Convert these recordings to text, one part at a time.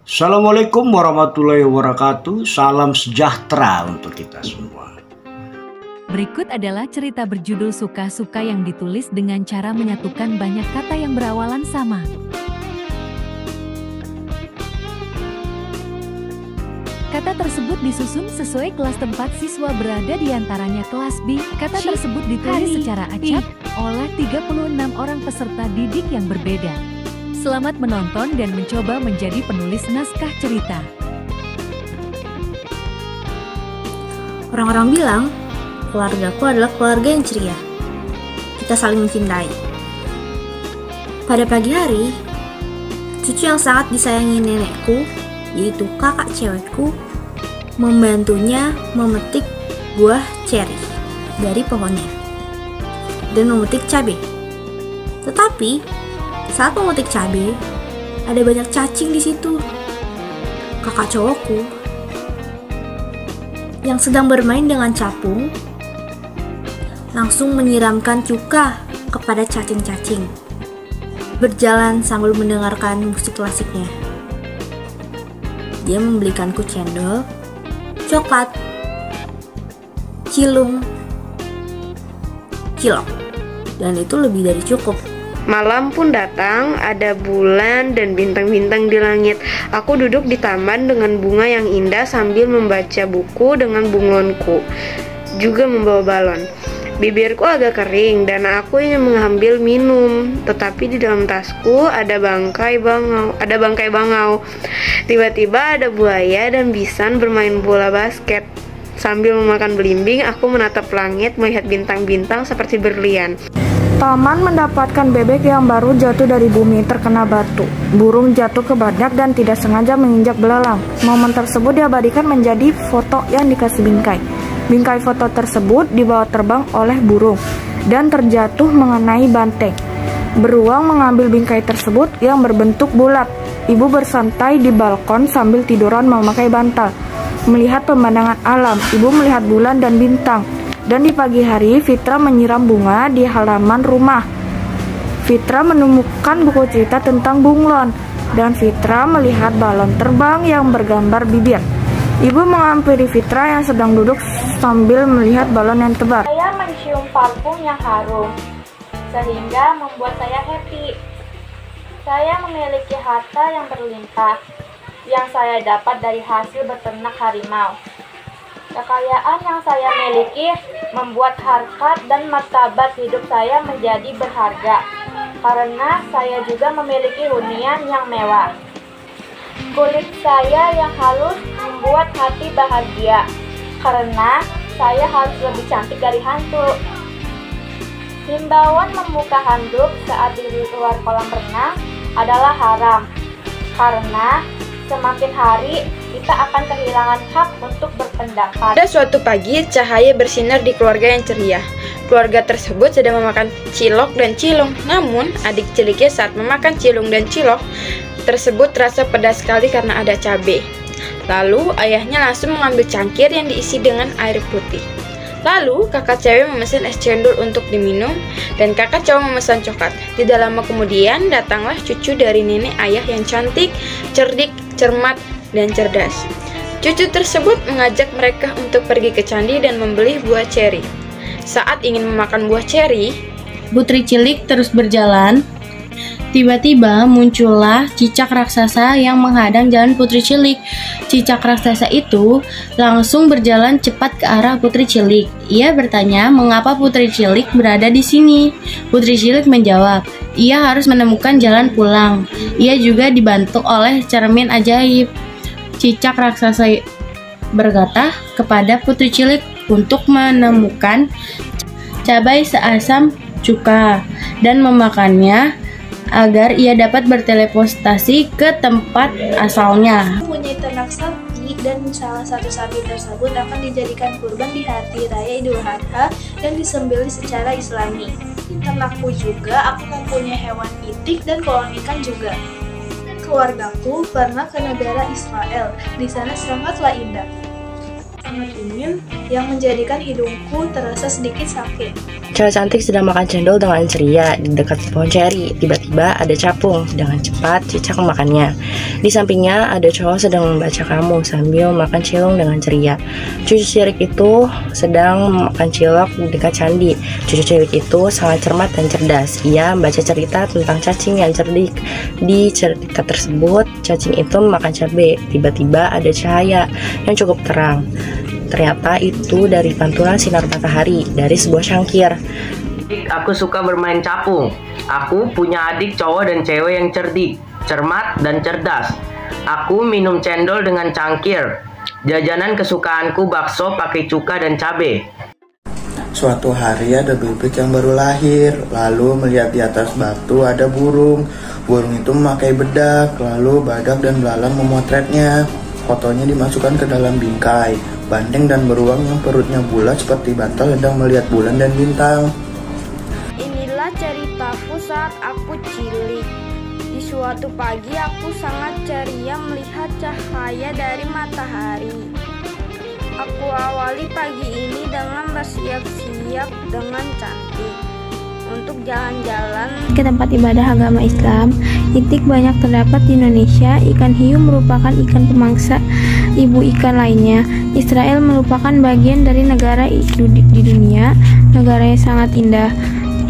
Assalamualaikum warahmatullahi wabarakatuh. Salam sejahtera untuk kita semua. Berikut adalah cerita berjudul Suka-Suka yang ditulis dengan cara menyatukan banyak kata yang berawalan sama. Kata tersebut disusun sesuai kelas tempat siswa berada, di antaranya kelas B. Kata tersebut ditulis secara acak oleh 36 orang peserta didik yang berbeda. Selamat menonton dan mencoba menjadi penulis naskah cerita. Orang-orang bilang, keluargaku adalah keluarga yang ceria. Kita saling mencintai. Pada pagi hari, cucu yang sangat disayangi nenekku, yaitu kakak cewekku, membantunya memetik buah ceri dari pohonnya dan memetik cabai. Tetapi saat memetik cabai, ada banyak cacing di situ. Kakak cowokku yang sedang bermain dengan capung langsung menyiramkan cuka kepada cacing-cacing, berjalan sambil mendengarkan musik klasiknya. Dia membelikanku cendol, coklat, cilung, cilok, dan itu lebih dari cukup. Malam pun datang, ada bulan dan bintang-bintang di langit. Aku duduk di taman dengan bunga yang indah sambil membaca buku dengan bunglonku, juga membawa balon. Bibirku agak kering dan aku ingin mengambil minum, tetapi di dalam tasku ada bangkai bangau. Tiba-tiba ada buaya dan bisan bermain bola basket. Sambil memakan belimbing, aku menatap langit melihat bintang-bintang seperti berlian. Taman mendapatkan bebek yang baru jatuh dari bumi terkena batu. Burung jatuh ke banyak dan tidak sengaja menginjak belalang. Momen tersebut diabadikan menjadi foto yang dikasih bingkai. Bingkai foto tersebut dibawa terbang oleh burung dan terjatuh mengenai banteng. Beruang mengambil bingkai tersebut yang berbentuk bulat. Ibu bersantai di balkon sambil tiduran memakai bantal, melihat pemandangan alam. Ibu melihat bulan dan bintang. Dan di pagi hari, Fitra menyiram bunga di halaman rumah. Fitra menemukan buku cerita tentang bunglon, dan Fitra melihat balon terbang yang bergambar bibir. Ibu menghampiri Fitra yang sedang duduk sambil melihat balon yang tebal. Saya mencium parfum yang harum, sehingga membuat saya happy. Saya memiliki harta yang berlimpah, yang saya dapat dari hasil beternak harimau. Kekayaan yang saya miliki membuat harkat dan martabat hidup saya menjadi berharga, karena saya juga memiliki hunian yang mewah. Kulit saya yang halus membuat hati bahagia, karena saya harus lebih cantik dari hantu. Himbauan membuka handuk saat di luar kolam renang adalah haram, karena semakin hari kita akan kehilangan hak untuk berpendapat. Pada suatu pagi, cahaya bersinar di keluarga yang ceria. Keluarga tersebut sedang memakan cilok dan cilung. Namun, adik ciliknya saat memakan cilung dan cilok tersebut terasa pedas sekali karena ada cabai. Lalu, ayahnya langsung mengambil cangkir yang diisi dengan air putih. Lalu, kakak cewek memesan es cendol untuk diminum, dan kakak cowok memesan coklat. Tidak lama kemudian, datanglah cucu dari nenek ayah yang cantik, cerdik, cermat, dan cerdas. Cucu tersebut mengajak mereka untuk pergi ke candi dan membeli buah ceri. Saat ingin memakan buah ceri, Putri cilik terus berjalan. Tiba-tiba muncullah cicak raksasa yang menghadang jalan Putri cilik. Cicak raksasa itu langsung berjalan cepat ke arah Putri cilik. Ia bertanya mengapa Putri cilik berada di sini. Putri cilik menjawab, ia harus menemukan jalan pulang. Ia juga dibantu oleh cermin ajaib. Cicak raksasa berkata kepada Putri cilik untuk menemukan cabai seasam cuka dan memakannya agar ia dapat berteleportasi ke tempat asalnya. Mempunyai ternak sapi dan salah satu sapi tersebut akan dijadikan kurban di hari raya Idul Adha dan disembelih secara Islami. Ternakku juga aku mempunyai hewan pitik dan kolam ikan juga. Keluargaku pernah ke negara Israel. Di sana sangatlah indah. sangat dingin yang menjadikan hidungku terasa sedikit sakit. Cewek cantik sedang makan cendol dengan ceria di dekat pohon ceri. Tiba-tiba ada capung. Dengan cepat cicak memakannya. Di sampingnya ada cowok sedang membaca kamu sambil makan cilok dengan ceria. Cucu cilik itu sedang makan cilok di dekat candi. Cucu cilik itu sangat cermat dan cerdas. Ia membaca cerita tentang cacing yang cerdik. Di cerita tersebut, cacing itu memakan cabai. Tiba-tiba ada cahaya yang cukup terang. Ternyata itu dari pantulan sinar matahari dari sebuah cangkir. Aku suka bermain capung. Aku punya adik cowok dan cewek yang cerdik, cermat, dan cerdas. Aku minum cendol dengan cangkir. Jajanan kesukaanku bakso pakai cuka dan cabai. Suatu hari ada bebek yang baru lahir, lalu melihat di atas batu ada burung. Burung itu memakai bedak, lalu badak dan belalang memotretnya. Fotonya dimasukkan ke dalam bingkai. Bandeng dan beruang yang perutnya bulat seperti bantal sedang melihat bulan dan bintang. Inilah ceritaku saat aku cilik. Di suatu pagi aku sangat ceria melihat cahaya dari matahari. Aku awali pagi ini dengan bersiap-siap dengan cantik untuk jalan-jalan ke tempat ibadah agama Islam. Itik banyak terdapat di Indonesia. Ikan hiu merupakan ikan pemangsa ibu ikan lainnya. Israel merupakan bagian dari negara di dunia. Negaranya sangat indah.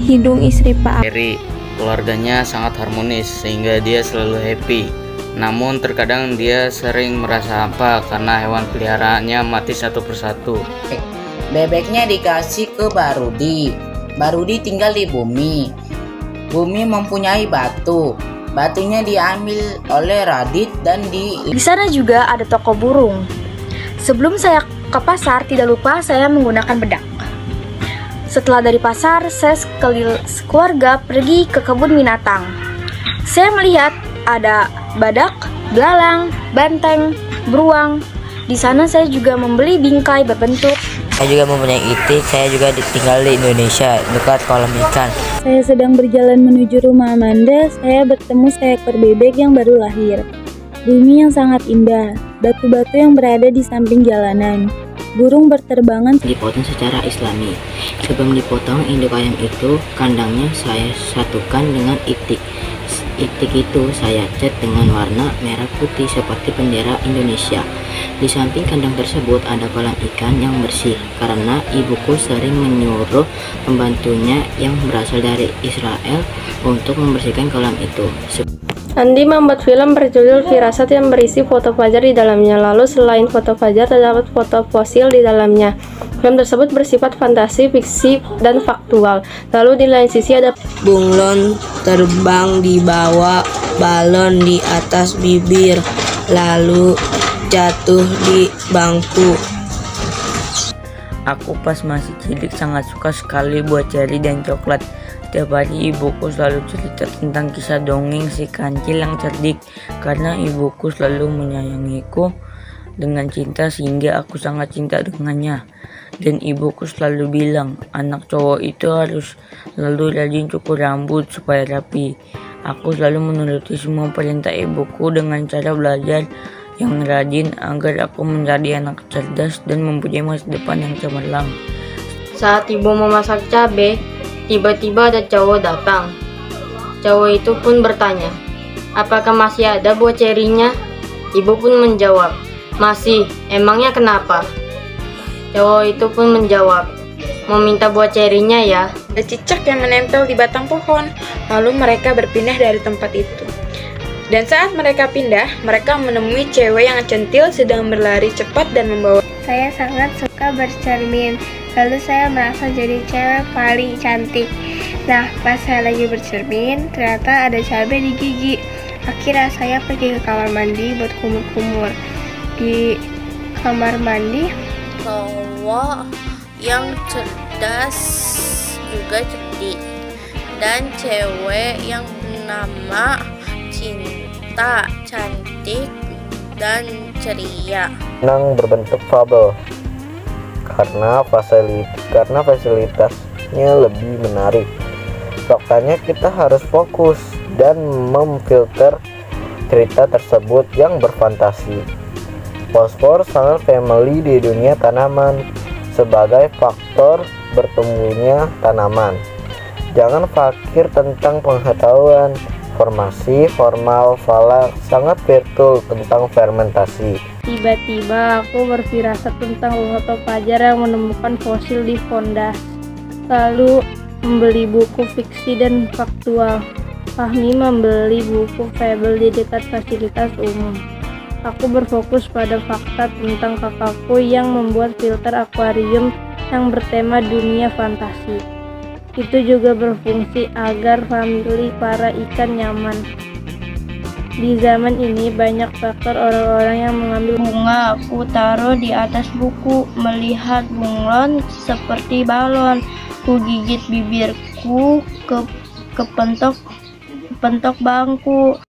Hidung istri Pak Eri, keluarganya sangat harmonis sehingga dia selalu happy. Namun terkadang dia sering merasa hampa karena hewan peliharaannya mati satu persatu. Bebeknya dikasih ke Barudi. Barudi tinggal di bumi. Bumi mempunyai batu. Batunya diambil oleh Radit dan di sana juga ada toko burung. Sebelum saya ke pasar, tidak lupa saya menggunakan bedak. Setelah dari pasar, saya sekeluarga pergi ke kebun binatang. Saya melihat ada badak, belalang, banteng, beruang. Di sana saya juga membeli bingkai berbentuk. Saya juga mempunyai itik. Saya juga tinggal di Indonesia dekat kolam ikan. Saya sedang berjalan menuju rumah Amanda. Saya bertemu seekor bebek yang baru lahir. Bumi yang sangat indah. Batu-batu yang berada di samping jalanan. Burung berterbangan. Dipotong secara islami. Sebelum dipotong induk ayam itu, kandangnya saya satukan dengan itik. Itik itu saya cat dengan warna merah putih seperti bendera Indonesia. Di samping kandang tersebut ada kolam ikan yang bersih karena ibuku sering menyuruh pembantunya yang berasal dari Israel untuk membersihkan kolam itu. Andi membuat film berjudul Firasat yang berisi foto fajar di dalamnya. Lalu selain foto fajar terdapat foto fosil di dalamnya. Film tersebut bersifat fantasi, fiksi, dan faktual. Lalu di lain sisi ada bunglon terbang di bawah balon di atas bibir, lalu jatuh di bangku. Aku pas masih cilik sangat suka sekali buat ceri dan coklat. Setiap hari ibuku selalu cerita tentang kisah dongeng si kancil yang cerdik. Karena ibuku selalu menyayangiku dengan cinta sehingga aku sangat cinta dengannya. Dan ibuku selalu bilang anak cowok itu harus selalu rajin cukur rambut supaya rapi. Aku selalu menuruti semua perintah ibuku dengan cara belajar yang rajin agar aku menjadi anak cerdas dan mempunyai masa depan yang cemerlang. Saat ibu memasak cabai, tiba-tiba ada cowok datang. Cowok itu pun bertanya, apakah masih ada buah cerinya? Ibu pun menjawab, masih, emangnya kenapa? Cowok itu pun menjawab, mau minta buah cerinya ya. Ada cicak yang menempel di batang pohon, lalu mereka berpindah dari tempat itu. Dan saat mereka pindah, mereka menemui cewek yang centil sedang berlari cepat dan membawa. Saya sangat suka bercermin. Lalu saya merasa jadi cewek paling cantik. Nah, pas saya lagi bercermin, ternyata ada cabai di gigi. Akhirnya saya pergi ke kamar mandi buat kumur-kumur. Di kamar mandi, cowok yang cerdas juga cerdik, dan cewek yang bernama Cinta, cantik dan ceria. Senang berbentuk fabel karena fasilitasnya lebih menarik. Faktanya kita harus fokus dan memfilter cerita tersebut yang berfantasi. Fosfor sangat family di dunia tanaman sebagai faktor bertumbuhnya tanaman. Jangan fakir tentang pengetahuan. Formasi formal falak sangat betul tentang fermentasi. Tiba-tiba aku berfirasat tentang foto pelajar yang menemukan fosil di Fondas. Lalu membeli buku fiksi dan faktual. Fahmi membeli buku fabel di dekat fasilitas umum. Aku berfokus pada fakta tentang kakakku yang membuat filter akuarium yang bertema dunia fantasi. Itu juga berfungsi agar famili para ikan nyaman. Di zaman ini banyak faktor orang-orang yang mengambil bunga. Aku taruh di atas buku, melihat bunglon seperti balon. Ku gigit bibirku ke pentok bangku.